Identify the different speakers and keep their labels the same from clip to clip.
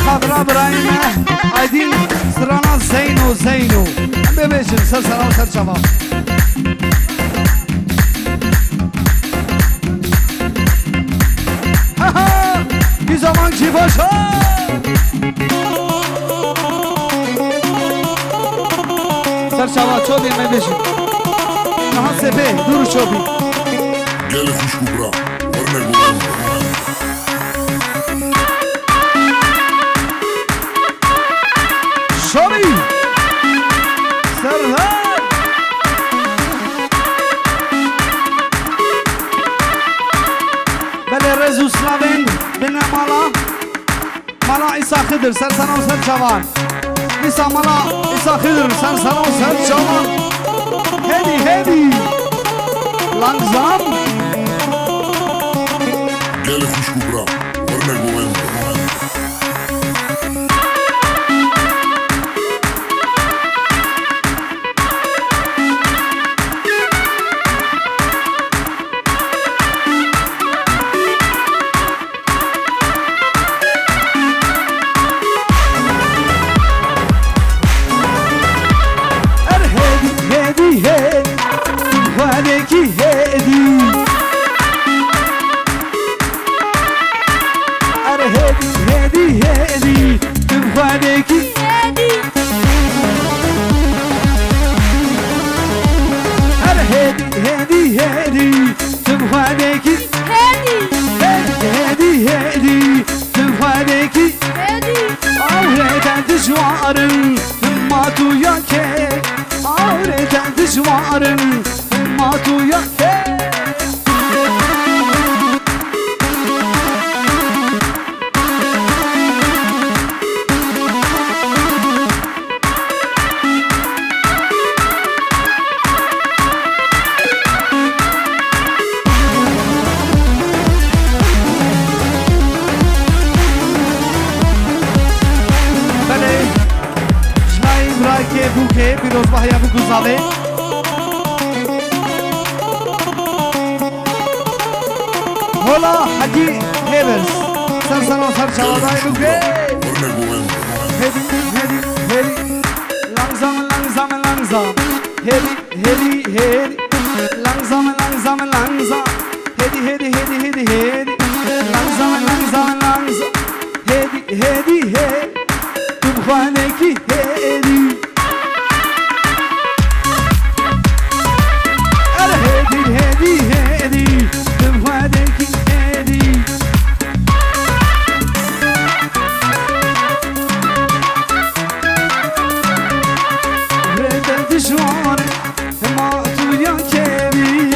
Speaker 1: خاطر ابراهیم عیدین سرانا زینو ببیشن سر سلام سر شباب بی زمان کی باشه سر شباب چوبی ببیشن نها سپه دور چوبی
Speaker 2: گل خوش کبرا ورنه گوان
Speaker 1: شوبی سرهد بله رزو سلاوین بینه مالا ایسا خضر سر سلام سر جوان ایسا مالا ایسا خضر سر سلام سر جوان هدی لنگزام
Speaker 2: گل خوش کبرا ورنه گوان بوکه پیروز بحیا بگذابه هولا حجی هیبرز سر سلام سر شوادای بوکه هدی لنگزام هدی لنگزام هدی لنگزام هدی تو خانه کی هدی هدي تبغادك هدي ردت شوار ما تويا كبي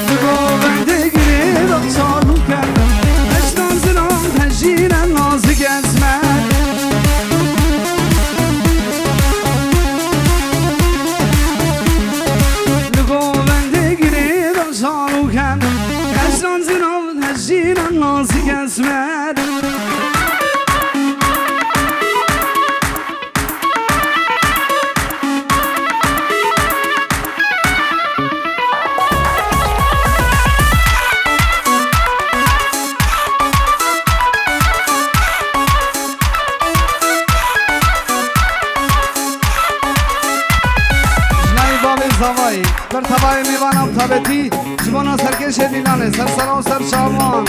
Speaker 2: تبغادك ريد صاروا كم اشلون زلون هجينا نازك اسمع نازك اسمر جنای باب زوایی بر تبای میوانم تبتی جوانا سرکش دیلانه سر سلام سر شامان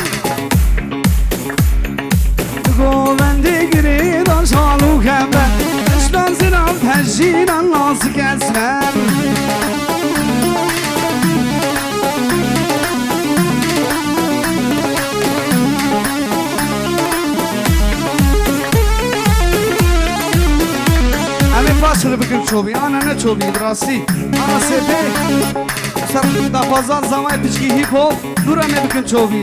Speaker 2: گوونده گری دان شالو کمه اشتان زنم تجیران نازک اسمر همه فاشل بکن چوبی آنه نه چوبی براستی آنه سپه سر دفازان زمای پچکی هیپ هوپ دوره بکن چوبی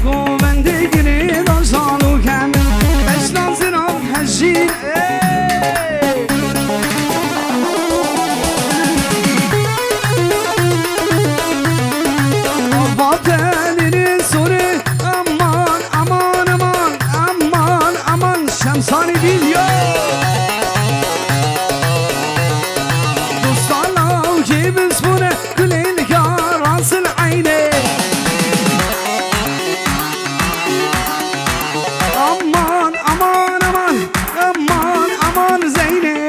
Speaker 2: گوونده گری دان شالو کمه اشتان زنم تجیر آبادنین سوره امان امان امان امان امان شمسانی دیلیا دوستانا هي بسفونة كل الكار راس العينة أمان أمان أمان أمان أمان زينة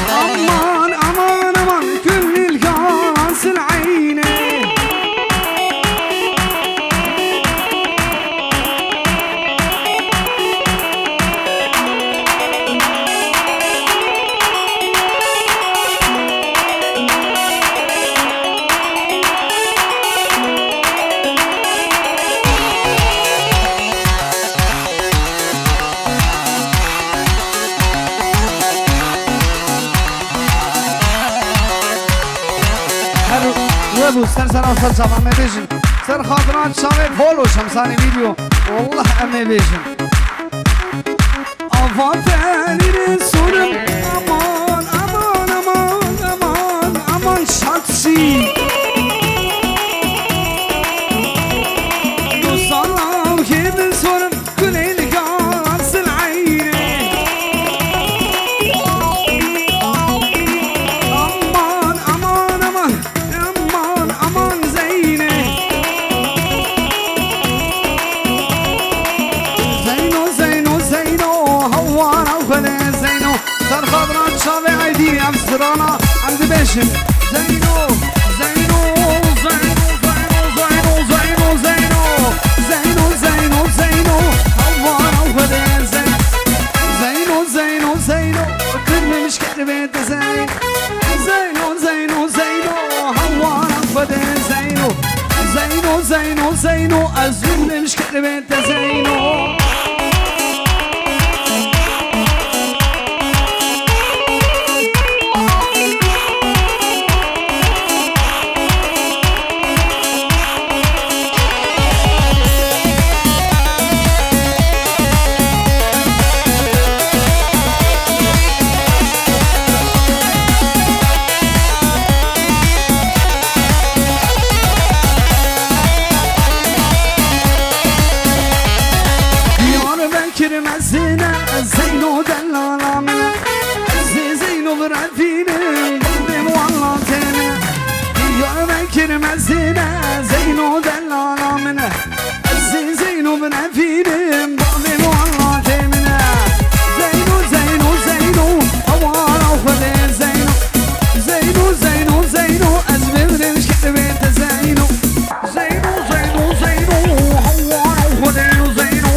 Speaker 2: أمان أمان أمان كل الكار راس العينة وابو سر وصل شباب أمي بيجن سر خاطرات شباب فولو شمساني فيديو والله أمي بيجن أفاتني رسولم أمان أمان أمان أمان أمان شخصي دوستانم که بسورم كل الكار راس العينة أمان أمان أمان أمان أمان زينة زينو زينو زينو هوانا وخلي زينو سر خضرات شابي عيدي أفسرانا عند بيشم زينو زينو زينو زينو زينو زينو زينو زينو زينو هوانا وخلي زينو زينو زينو زينو كل مش كتبت زين زينو زينو زينو هوانا وخلي زينو زينو زينو زينو أزول مش كتبت زينو كرمزنا زينو دلالا منا زينو برافينا قدم والله زينا يا من كرمزنا زينو دلالا منا زينو برافينا قدم والله زينا زينو زينو زينو هوانا وخلي زينو زينو زينو زينو أزمر مش كتبت زينو زينو زينو زينو هوانا وخلي زينو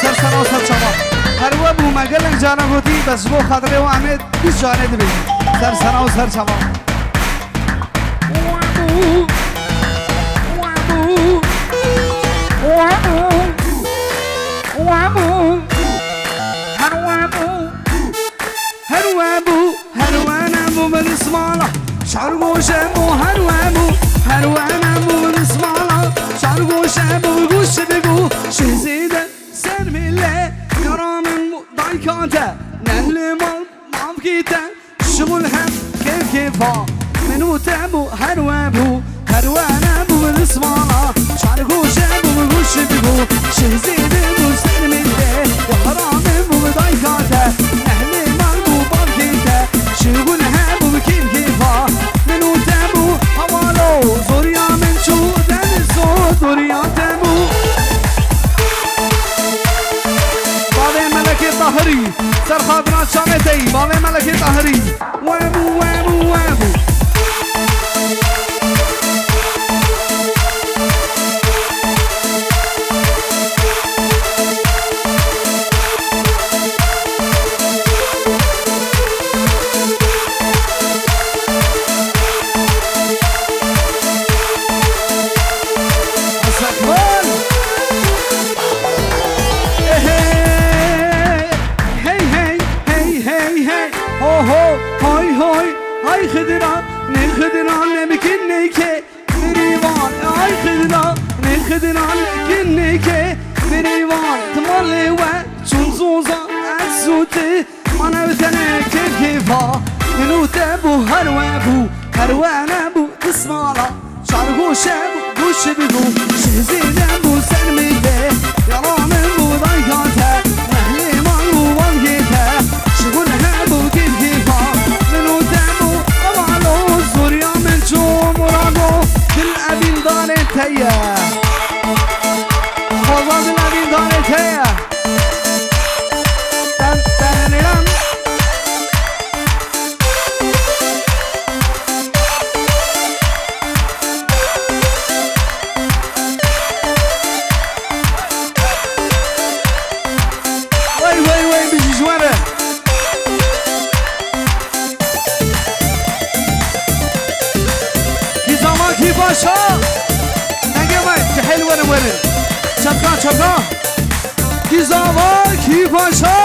Speaker 2: سر سنا وسر شما هر وابو مقلن جانا بودی بس بو خاطره و احمد بیش جانه دبی سر سنا وسر شما وابو وابو وابو وابو هر وابو هر وابو هر وانمو من اسمالا شعر گوشمو هر وابو هر وانمو من اسمالا شعر گوشمو گوش بگو شهزیده سر مله كرام ضايكاته نهل مال معفكيته شغل هم كيف كيفا منو تابو هروابو هروانا بو بالاسمالا شعركو شابو بغوش بغو شهزيد بو سر مله وكرام ضايكاته نهل مال معفكيته شغل هم كيف كيفا منو تابو هوالو زوريا من شو دنسو زوريا تابو طهري سر خاطرات شامتي بابا ملكي طهري وابو وابو وابو ay khidra ne khidra ne bikinne ke birivan ay khidra ne khidra ne bikinne ke birivan tmalle ve çunzuza azuti ana vtene kifa نوته بو هروابو هروانا بو اسمالا شارقو شابو بو شبيبو شهزينا بو سرميته يرامن بو ضيقاته مهلي مالو وانجيته شغلها بو كيفا نوته بو أمالو زوريا من جو مرادو بالأبين دارتيا والله بالأبين دارتيا تن تنرم باشا نگه تحل ورن ورن شبکان شبکان گیزاوا کی باشا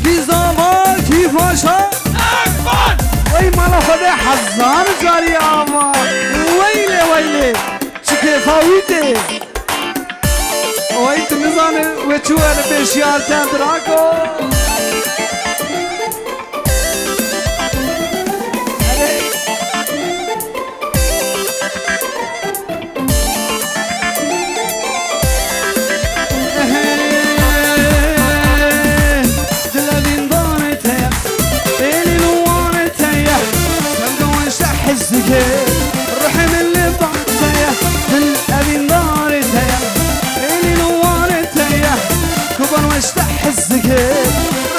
Speaker 2: گیزاوا کی باشا وی مالا خود حزان جاری آما ویله ویله چکه فاویده وی تنزانه و چوه بشیار تندراکو الرحم اللي بعتيه بالأبي نارتيه اللي نوارتيه كبر واشتح الزكيه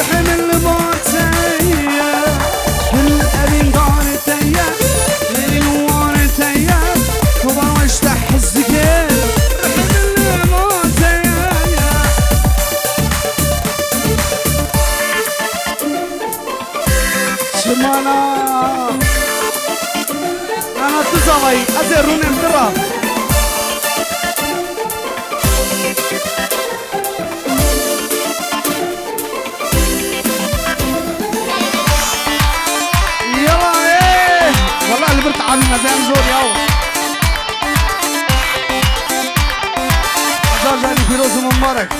Speaker 2: الرحم اللي بعتيه بالأبي نارتيه اللي نوارتيه كبر واشتح الزكيه الرحم اللي بعتيه شمانا أنا تزاوي أزرون امترا يلا ايه والله اللي برت عاملنا زي مزور ياو أزار جاني فيروز مبارك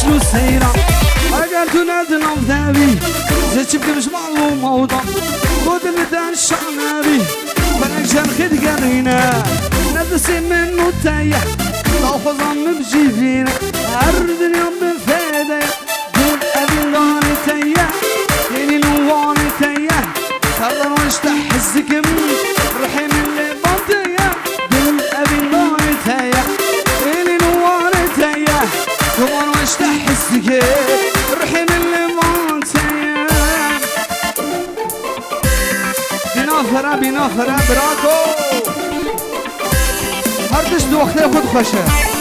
Speaker 2: شلو سيرة أقل تنادنا وذابي زيتش بكمش معلوم موضة خود المدان الشعنابي فلك شرخد قرينا ندسي منو تايه طوف ظن بجيفينا عرض اليوم بفايدة دون أبي غاني تايه يلي نواني تايه صار واشتح الزكم رحيم اللي بطيه دون أبي غاني تايه يلي نواني تايه كمان واشتح الزكم رحيم اللي بطيه بنافرة براكو هردش دو وقته خود خوشه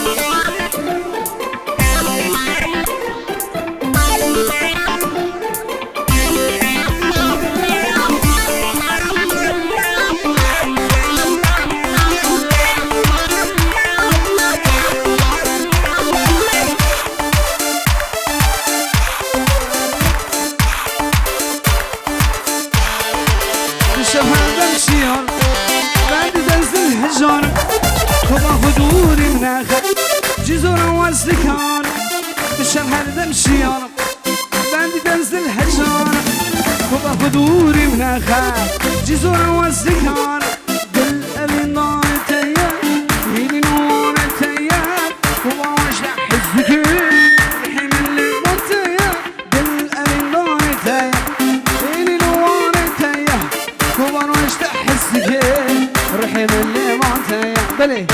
Speaker 2: جزورة واسلكان بالشهر دمشي أنا بندي تنزل الحجارة وبا خدوري مناخا جزورة واسلكان بالأبي نار تيا هيلي نور تيا وبا واشلح الزكين رحيم اللي منتيا بالأبي نار تيا هيلي نور تيا وبا واشلح الزكين رحيم اللي منتيا بلي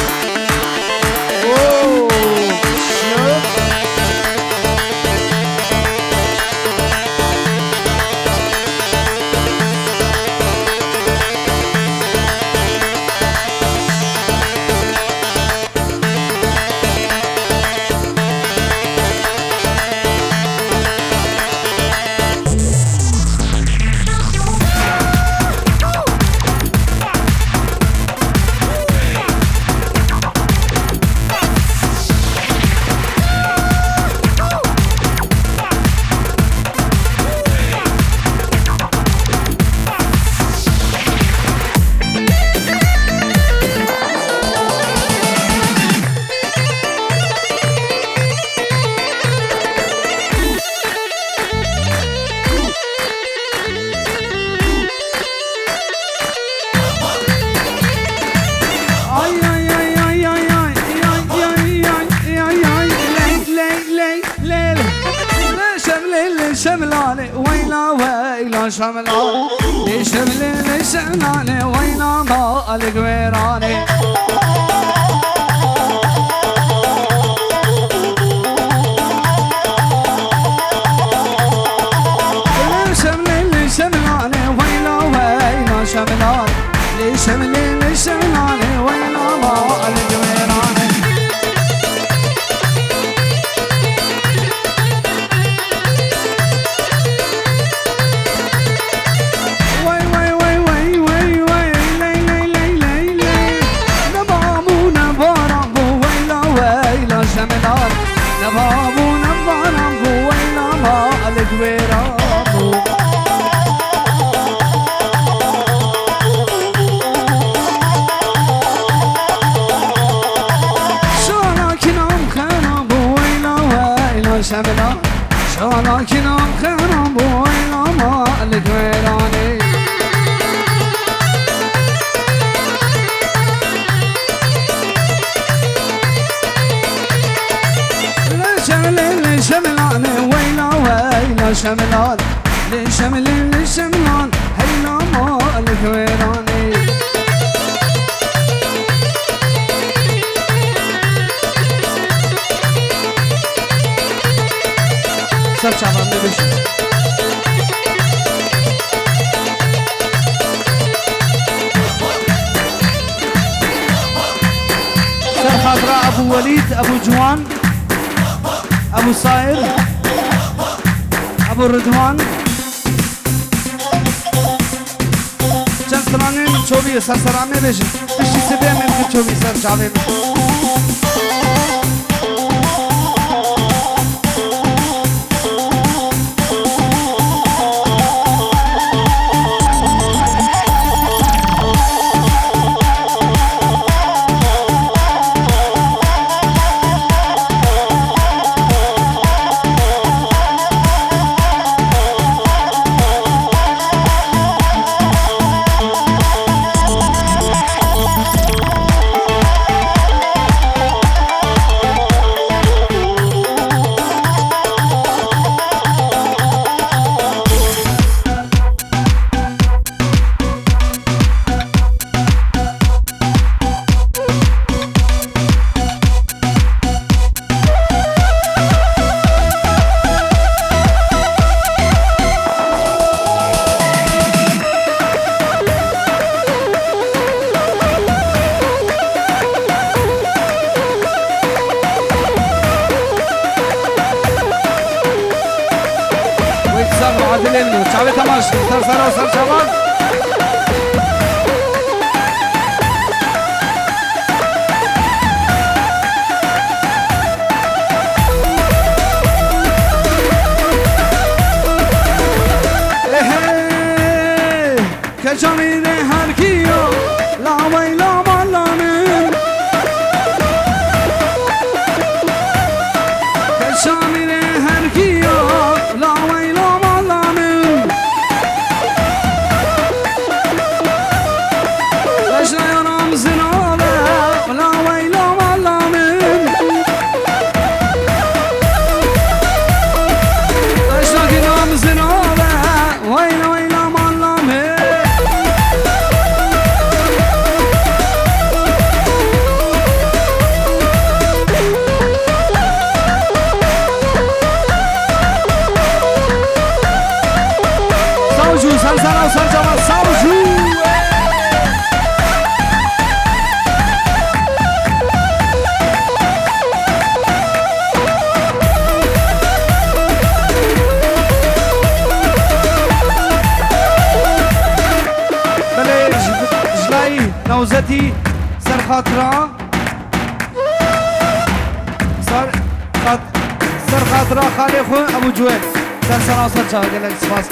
Speaker 2: شملاني ويلا ويلا شملاني لي شملاني ويلا ما القويراني شملاني ويلا ويلا شملاني لي شملاني ويلا ما القويراني نبابو نبارامبو ويلا ما القويرامبو شالاكنام خرامبو ويلا ويلا شملا شالاكنام خرامبو ويلا ما القويراني شملان ويلا ويلا شملان لي شملان هيلا ما القويراني سر شعبان ببشي سر خاطرة أبو وليد أبو جوان أبو صاير أبو رضوان چند سرانه چوبی سر سرامه بشی بشی سبیه ممکن چوبی سر چاوه بشی چاوه تماش سر سر سر شبان کجامی ده هر کیو لا ویلا مالانه کجامی ده هر کیو لا ویلا نوزتي سر خاطرة سر خاطرة خالي خو أبو جويل سر سنة وسر شاو قال لك سفاس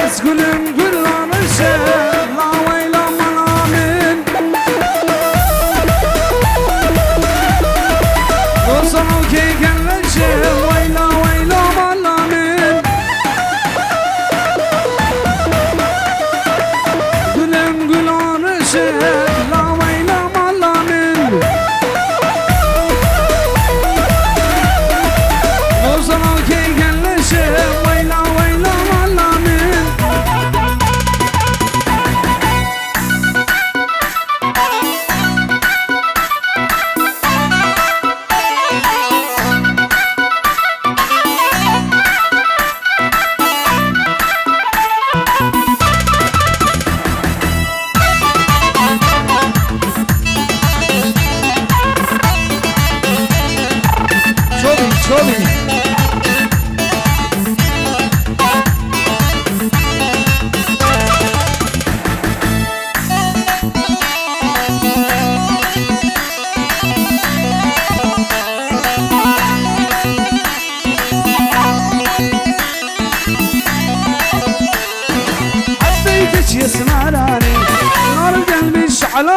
Speaker 2: اسكولم قلنا نشير لا ويلا منامن وصلوا كي قال نشير ويلا ويلا منامن لا ويلا مالامن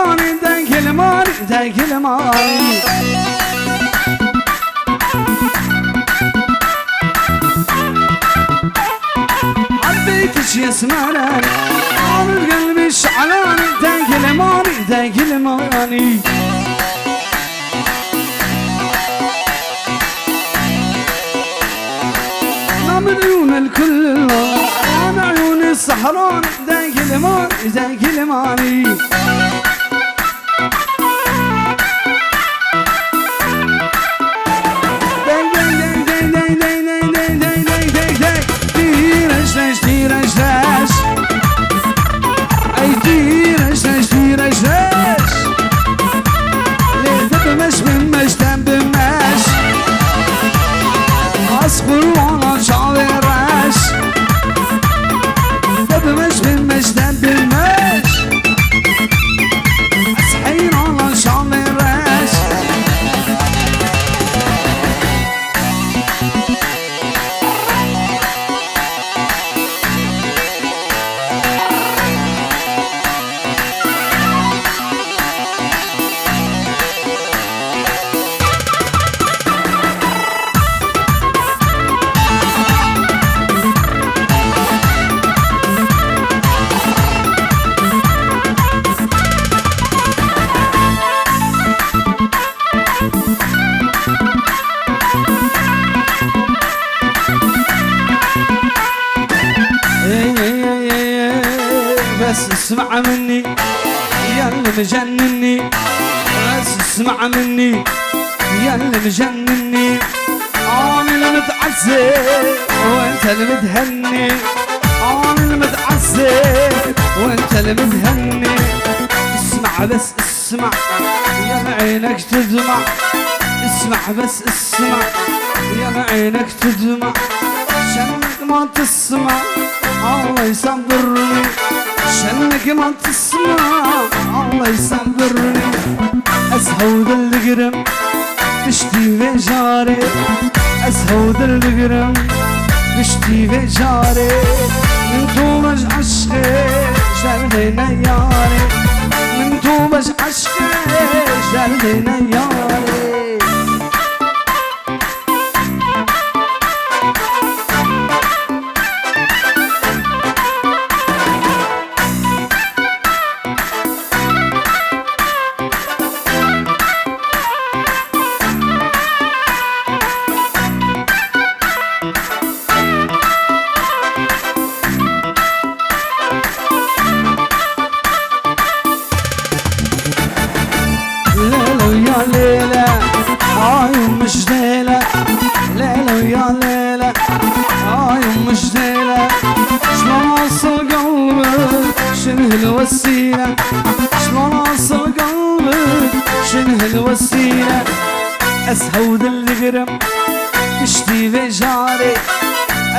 Speaker 2: ماني دايك الماني دايك الماني حبيتش يا سمراني عامل قلبي شعلاني دايك الماني دايك الماني من عيون الكل انا عيون السحران دايك الماني دايك الماني اصبر وانا شعري راش دبمش بالمش دبمش اصحين وانا شعري راش بس اسمع مني يا اللي مجنني بس اسمع مني يا اللي مجنني انا اللي متعذب وانت اللي متهني انا اللي متعذب وانت اللي متهني اسمع بس اسمع يا عينك تدمع اسمع بس اسمع يا عينك تدمع شنك ما تسمع الله يصبرني شنك ما تسمع الله يصبرني اسهود القرم بشتي في جاري اسهود القرم بشتي في جاري من تومج عشقي شردينا ياري من تومج عشقي شردينا ياري ليلة عايم مش ليلة ليلة ويا ليلة عايم مش ليلة شلون اوصل قلبك شنه الوسيلة شلون اوصل قلبك شنه الوسيلة اسهود القرم تشتي في جاري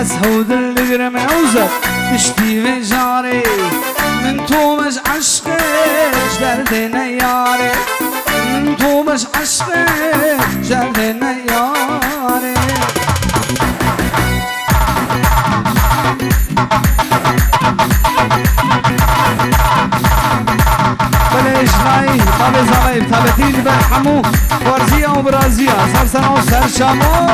Speaker 2: اسهود القرم اوزر تشتي في جاري من تومج عشقي جدردنا ياري من تومج عشقي جدردنا ياري بلاش ناي طابي زغيب ثابتين برحمو ورزية وبرازية صار سنة وصار شامو